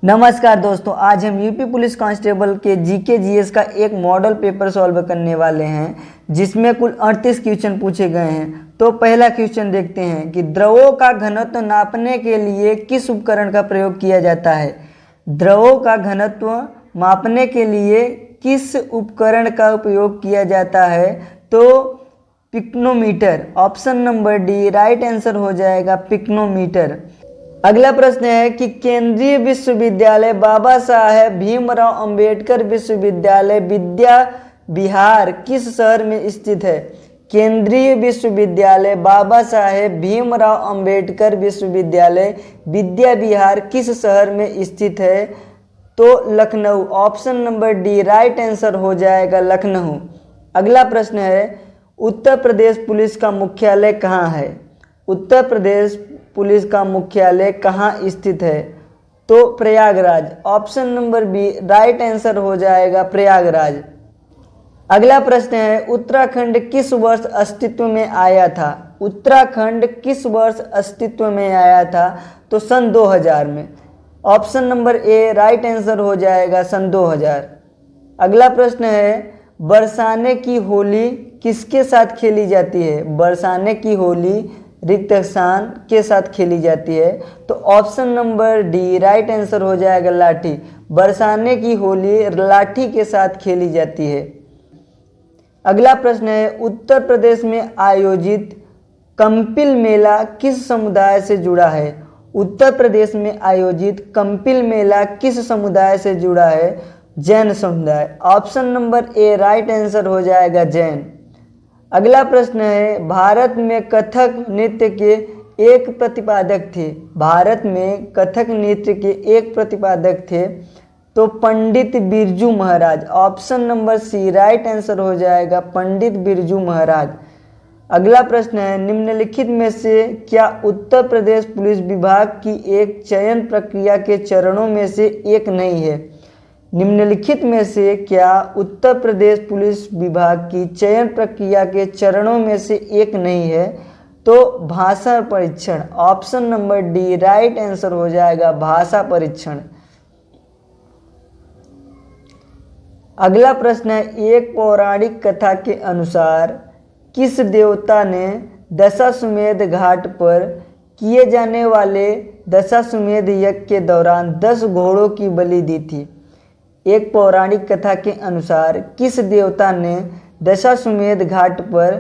नमस्कार दोस्तों, आज हम यूपी पुलिस कांस्टेबल के जीके जीएस का एक मॉडल पेपर सॉल्व करने वाले हैं जिसमें कुल 38 क्वेश्चन पूछे गए हैं। तो पहला क्वेश्चन देखते हैं कि द्रवों का घनत्व नापने के लिए किस उपकरण का प्रयोग किया जाता है। द्रवों का घनत्व मापने के लिए किस उपकरण का उपयोग किया जाता है? तो pycnometer. Option number D right answer हो जाएगा, पिक्नोमीटर। अगला प्रश्न है कि केंद्रीय विश्वविद्यालय बाबा साहेब भीमराव अंबेडकर विश्वविद्यालय विद्या विहार किस शहर में स्थित है? केंद्रीय विश्वविद्यालय बाबा साहेब भीमराव अंबेडकर विश्वविद्यालय विद्या विहार किस शहर में स्थित है? तो Lucknow. Option number D right answer हो जाएगा, लखनऊ। अगला प्रश्न है उत्तर प्रदेश पुलिस का मुख्यालय कहाँ है? उत्तर प्रदेश पुलिस का मुख्यालय कहाँ स्थित है? तो Prayagraj. Option number B right answer हो जाएगा, प्रयागराज। अगला प्रश्न है उत्तराखंड किस वर्ष अस्तित्व में आया था? उत्तराखंड किस वर्ष अस्तित्व में आया था? तो सन 2000 में। Option number A right answer हो जाएगा, सन 2000। अगला प्रश्न है बरसाने की होली किसके साथ खेली जाती है? बरसाने की होली रिक्त स्थान के साथ खेली जाती है। तो option number D right answer हो जाएगा, लाठी। बरसाने की होली लाठी के साथ खेली जाती है। अगला प्रश्न है उत्तर प्रदेश में आयोजित कंपिल मेला किस समुदाय से जुड़ा है? उत्तर प्रदेश में आयोजित कंपिल मेला किस समुदाय से जुड़ा है? जैन समुदाय। Option number A right answer हो जाएगा, जैन। अगला प्रश्न है भारत में कथक नृत्य के एक प्रतिपादक थे। भारत में कथक नृत्य के एक प्रतिपादक थे। तो Pandit Birju Maharaj. Option number C right answer हो जाएगा, पंडित बिरजू महाराज। अगला प्रश्न है निम्नलिखित में से क्या उत्तर प्रदेश पुलिस विभाग की एक चयन प्रक्रिया के चरणों में से एक नहीं है? निम्नलिखित में से क्या उत्तर प्रदेश पुलिस विभाग की चयन प्रक्रिया के चरणों में से एक नहीं है? तो भाषा परीक्षण। Option number D right answer हो जाएगा, भाषा परीक्षण। अगला प्रश्न है एक पौराणिक कथा के अनुसार किस देवता ने दशाश्वमेध घाट पर किए जाने वाले दशाश्वमेध यज्ञ के दौरान 10 घोड़ों की बलि दी थी? एक पौराणिक कथा के अनुसार किस देवता ने दशाश्वमेध घाट पर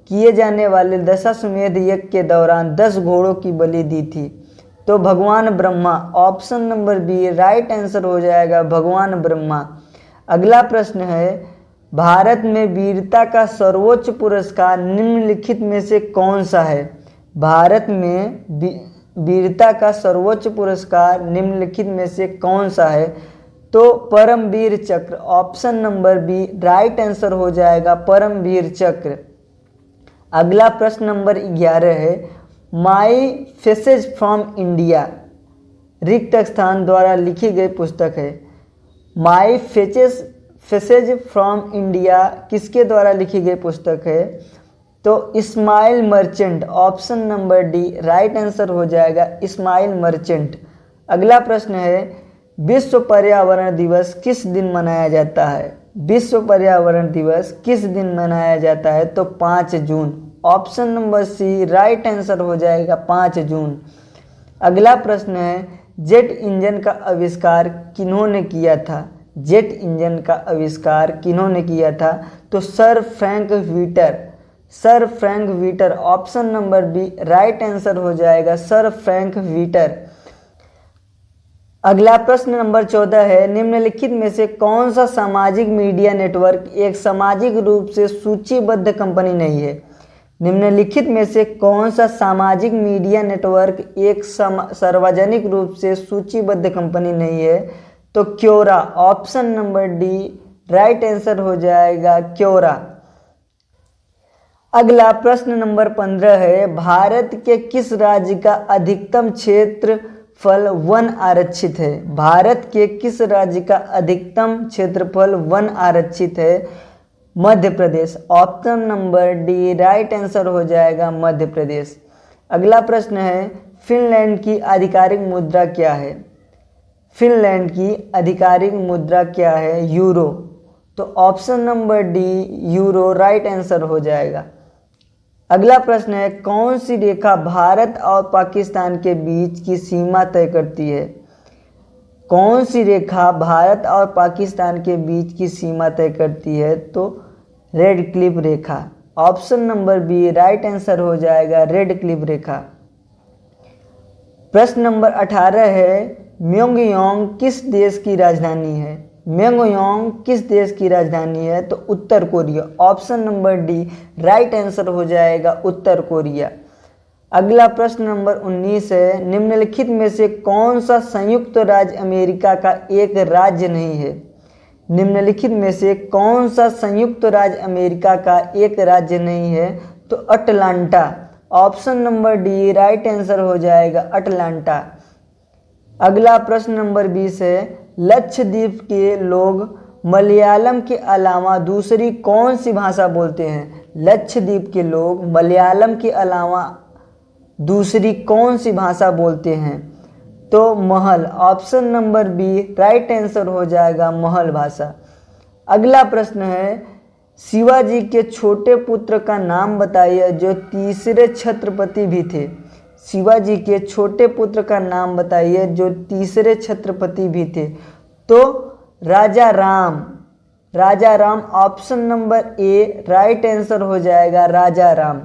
किए जाने वाले दशाश्वमेध यज्ञ के दौरान 10 घोड़ों की बलि दी थी? तो भगवान Brahma. Option number B right answer हो जाएगा, भगवान ब्रह्मा। अगला प्रश्न है भारत में वीरता का सर्वोच्च पुरस्कार निम्नलिखित में से कौन सा है? भारत में वीरता का सर्वोच्च पुरस्कार निम्नलिखित में से कौन सा है? तो Paramvir Chakra. Option number B right answer हो जाएगा, परमवीर चक्र। अगला प्रश्न नंबर 11 है माई फेसेज फ्रॉम इंडिया रिक्त स्थान द्वारा लिखी गई पुस्तक है। माई फेसेज फ्रॉम इंडिया किसके द्वारा लिखी गई पुस्तक है? तो Ismail Merchant. Option number D right answer हो जाएगा, इस्माइल मर्चेंट। अगला प्रश्न है विश्व पर्यावरण दिवस किस दिन मनाया जाता है? विश्व पर्यावरण दिवस किस दिन मनाया जाता है? तो 5 जून। Option number C right answer हो जाएगा, 5 जून। अगला प्रश्न है जेट इंजन का आविष्कार किन्होंने किया था? जेट इंजन का आविष्कार किन्होंने किया था? तो sir Frank Wheeter. Sir Frank Wheeter. Option number B right answer हो जाएगा, सर फ्रैंक व्हीटर। अगला प्रश्न नंबर 14 है निम्नलिखित में से कौन सा सामाजिक मीडिया नेटवर्क एक सामाजिक रूप से सूचीबद्ध कंपनी नहीं है? निम्नलिखित में से कौन सा सामाजिक मीडिया नेटवर्क एक सार्वजनिक रूप से सूचीबद्ध कंपनी नहीं है? तो Quora. Option number D right answer हो जाएगा, क्योरा। अगला प्रश्न नंबर 15 है भारत के किस राज्य का अधिकतम क्षेत्रफल वन आरक्षित है? भारत के किस राज्य का अधिकतम क्षेत्रफल वन आरक्षित है? Madhya Pradesh. Option number D right answer हो जाएगा, मध्य प्रदेश। अगला प्रश्न है फिनलैंड की आधिकारिक मुद्रा क्या है? फिनलैंड की आधिकारिक मुद्रा क्या है? यूरो। तो option number D euro right answer हो जाएगा। अगला प्रश्न है, कौन सी रेखा भारत और पाकिस्तान के बीच की सीमा तय करती है? कौन सी रेखा भारत और पाकिस्तान के बीच की सीमा तय करती है? तो रेड क्लिफ रेखा। Option number B right answer हो जाएगा, रेड क्लिफ रेखा। प्रश्न नंबर 18 है, म्योंगयोंग किस देश की राजधानी है? म्योंगयोंग किस देश की राजधानी है? तो उत्तर Korea. Option number D right answer हो जाएगा, उत्तर कोरिया। अगला प्रश्न नंबर 19 है, निम्नलिखित में से कौन सा संयुक्त राज्य अमेरिका का एक राज्य नहीं है? निम्नलिखित में से कौन सा संयुक्त राज्य अमेरिका का एक राज्य नहीं है? तो Atlanta. Option number D right answer हो जाएगा, अटलांटा। अगला प्रश्न नंबर 20 है, लक्षद्वीप के लोग मलयालम के अलावा दूसरी कौन सी भाषा बोलते हैं? लक्षद्वीप के लोग मलयालम के अलावा दूसरी कौन सी भाषा बोलते हैं? तो महल। Option number B right answer हो जाएगा, महल भाषा। अगला प्रश्न है, शिवाजी के छोटे पुत्र का नाम बताइए जो तीसरे छत्रपति भी थे। शिवाजी के छोटे पुत्र का नाम बताइए जो तीसरे छत्रपति भी थे। तो Raja Ram. Raja Ram. Option number A right answer हो जाएगा, राजा राम।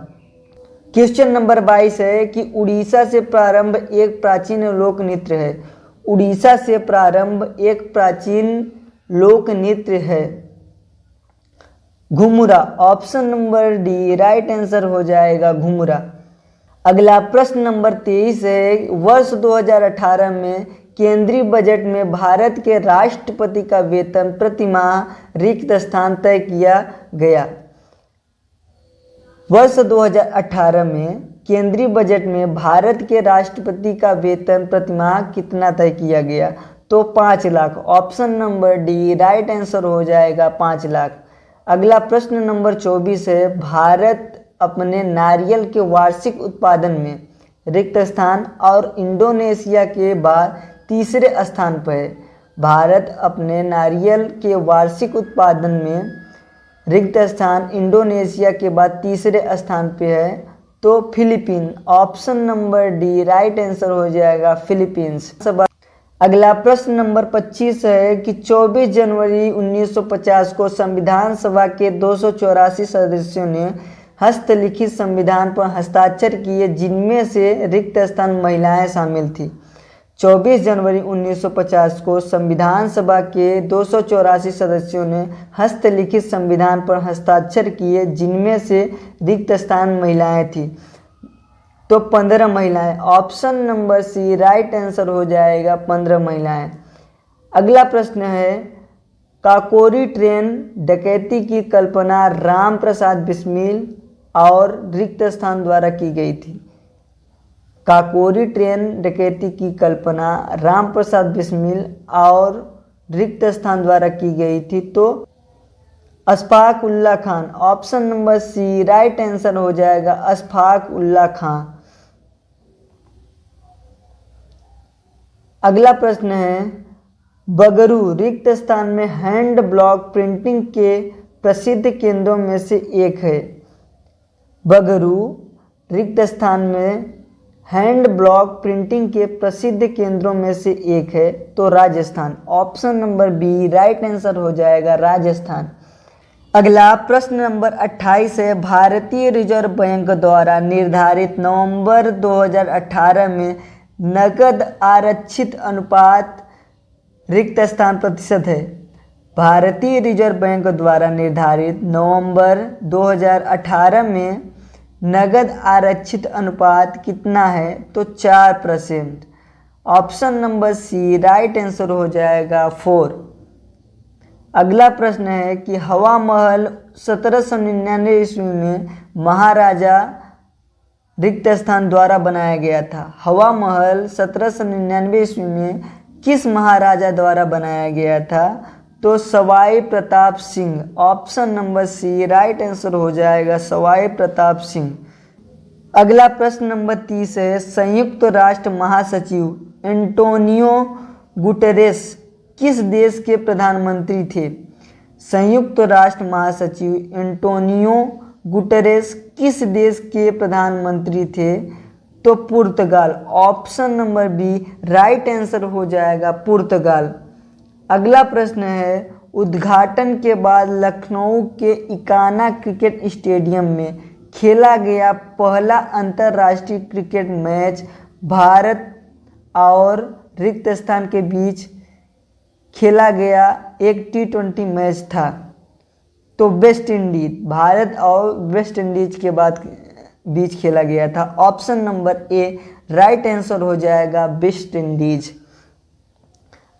क्वेश्चन नंबर 22 है कि उड़ीसा से प्रारंभ एक प्राचीन लोक नृत्य है। उड़ीसा से प्रारंभ एक प्राचीन लोक नृत्य है। Ghumura. Option number D right answer हो जाएगा, घुमुरा। अगला प्रश्न नंबर 23 है, वर्ष 2018 में केंद्रीय बजट में भारत के राष्ट्रपति का वेतन प्रतिमाह रिक्त स्थान तय किया गया। वर्ष 2018 में केंद्रीय बजट में भारत के राष्ट्रपति का वेतन प्रतिमाह कितना तय किया गया? तो 5 lakh. Option number D right answer हो जाएगा, 5 लाख। अगला प्रश्न नंबर 24 है, भारत अपने नारियल के वार्षिक उत्पादन में रिक्त स्थान और इंडोनेशिया के बाद तीसरे स्थान पर है। भारत अपने नारियल के वार्षिक उत्पादन में रिक्त स्थान इंडोनेशिया के बाद तीसरे स्थान पे है। तो Philippine. Option number D right answer हो जाएगा, फिलीपींस। अगला प्रश्न नंबर 25 है कि 24 जनवरी 1950 को संविधान सभा के 284 सदस्यों ने हस्तलिखित संविधान पर हस्ताक्षर किए, जिनमें से रिक्त स्थान महिलाएं शामिल थी। 24 जनवरी 1950 को संविधान सभा के 284 सदस्यों ने हस्तलिखित संविधान पर हस्ताक्षर किए, जिनमें से रिक्त स्थान महिलाएं थी। तो 15 महिलाएं। Option number C right answer हो जाएगा, 15 महिलाएं। अगला प्रश्न है, काकोरी ट्रेन डकैती की कल्पना राम प्रसाद बिस्मिल और रिक्त स्थान द्वारा की गई थी। काकोरी ट्रेन डकैती की कल्पना राम प्रसाद बिस्मिल और रिक्त स्थान द्वारा की गई थी। तो Ashfaq Ullah Khan. Option number C right answer हो जाएगा, अशफाक उल्ला खान। अगला प्रश्न है, बगरू रिक्त स्थान में हैंड ब्लॉक प्रिंटिंग के प्रसिद्ध केंद्रों में से एक है। बगरू रिक्त स्थान में हैंड ब्लॉक प्रिंटिंग के प्रसिद्ध केंद्रों में से एक है। तो Rajasthan. Option number B right answer हो जाएगा, राजस्थान। अगला प्रश्न नंबर 28 है, भारतीय रिजर्व बैंक द्वारा निर्धारित नवंबर 2018 में नकद आरक्षित अनुपात रिक्त स्थान प्रतिशत है। भारतीय रिजर्व बैंक द्वारा निर्धारित नवंबर 2018 में नगद आरक्षित अनुपात कितना है? तो 4%। Option number C right answer हो जाएगा, 4। अगला प्रश्न है कि हवा महल 1799 ईस्वी में महाराजा रिक्त स्थान द्वारा बनाया गया था। हवा महल 1799 ईस्वी में किस महाराजा द्वारा बनाया गया था? तो Sawai Pratap Singh. Option number C right answer हो जाएगा, सवाई प्रताप सिंह। अगला प्रश्न नंबर 30 है, संयुक्त राष्ट्र महासचिव एंटोनियो गुटेरेस किस देश के प्रधानमंत्री थे? संयुक्त राष्ट्र महासचिव एंटोनियो गुटेरेस किस देश के प्रधानमंत्री थे? तो पुर्तगाल। Option number B right answer हो जाएगा पुर्तगाल। अगला प्रश्न है, उद्घाटन के बाद लखनऊ के इकाना क्रिकेट स्टेडियम में खेला गया पहला अंतर्राष्ट्रीय क्रिकेट मैच भारत और रिक्त स्थान के बीच खेला गया एक T20 मैच था। तो वेस्ट इंडीज, भारत और वेस्ट इंडीज के बीच खेला गया था। Option number A right answer हो जाएगा वेस्ट इंडीज।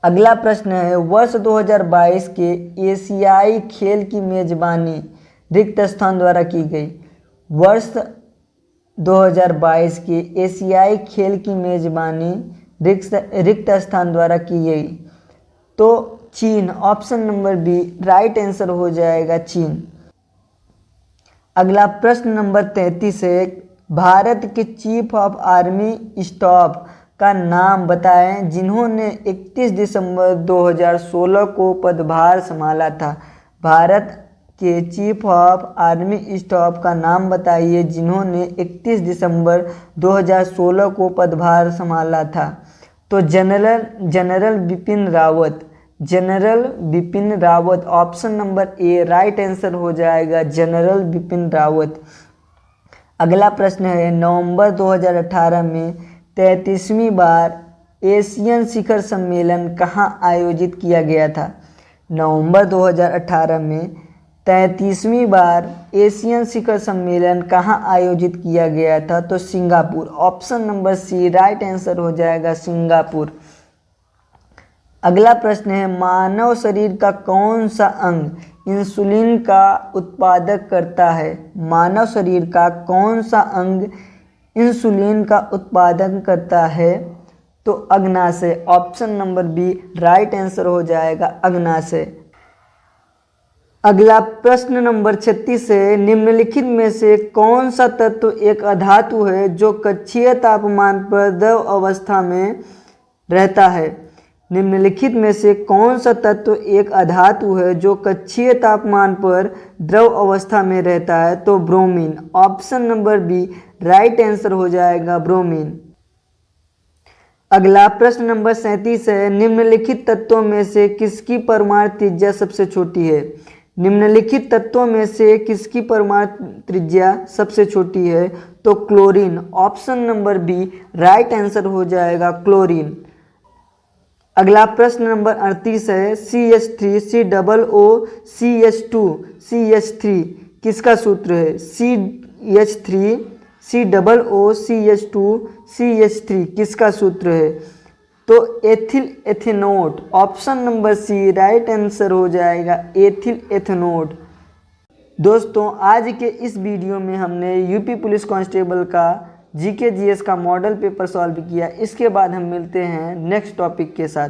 अगला प्रश्न है, वर्ष 2022 के एशियाई खेल की मेजबानी रिक्त स्थान द्वारा की गई। वर्ष 2022 के एशियाई खेल की मेजबानी रिक्त स्थान द्वारा की गई। तो चीन। Option number B right answer हो जाएगा चीन। अगला प्रश्न नंबर 33 है, भारत के चीफ ऑफ आर्मी स्टाफ का नाम बताएं जिन्होंने 31 दिसंबर 2016 को पदभार संभाला था। भारत के चीफ ऑफ आर्मी स्टाफ का नाम बताइए जिन्होंने 31 दिसंबर 2016 को पदभार संभाला था। तो general Bipin Rawat. General Bipin Rawat. Option number A right answer हो जाएगा जनरल बिपिन रावत। अगला प्रश्न है, नवंबर 2018 में 33वीं बार एशियन शिखर सम्मेलन कहाँ आयोजित किया गया था? नवंबर 2018 में 33वीं बार एशियन शिखर सम्मेलन कहाँ आयोजित किया गया था? तो Singapore. Option number C right answer हो जाएगा सिंगापुर। अगला प्रश्न है, मानव शरीर का कौन सा अंग इंसुलिन का उत्पादक करता है? मानव शरीर का कौन सा अंग इंसुलिन का उत्पादन करता है? तो अग्नाशय। Option number B right answer हो जाएगा अग्नाशय। अगला प्रश्न नंबर 36 है, निम्नलिखित में से कौन सा तत्व एक अधातु है जो कक्षीय तापमान पर द्रव अवस्था में रहता है? निम्नलिखित में से कौन सा तत्व एक अधातु है जो कक्षीय तापमान पर द्रव अवस्था में रहता है? तो bromine. Option number B right answer हो जाएगा ब्रोमीन। अगला प्रश्न नंबर 37 है, निम्नलिखित तत्वों में से किसकी परमाणु त्रिज्या सबसे छोटी है? निम्नलिखित तत्वों में से किसकी परमाणु त्रिज्या सबसे छोटी है? तो chlorine. Option number B right answer हो जाएगा क्लोरीन। अगला प्रश्न नंबर 38 है, CH3 COO CH2 CH3 किसका सूत्र है? CH3 COO CH2 CH3 किसका सूत्र है? तो ethyl ethanoate. Option number C right answer हो जाएगा एथिल एथेनोट। दोस्तों, आज के इस वीडियो में हमने यूपी पुलिस कांस्टेबल का GK GS का मॉडल पेपर सॉल्व किया। इसके बाद हम मिलते हैं नेक्स्ट टॉपिक के साथ।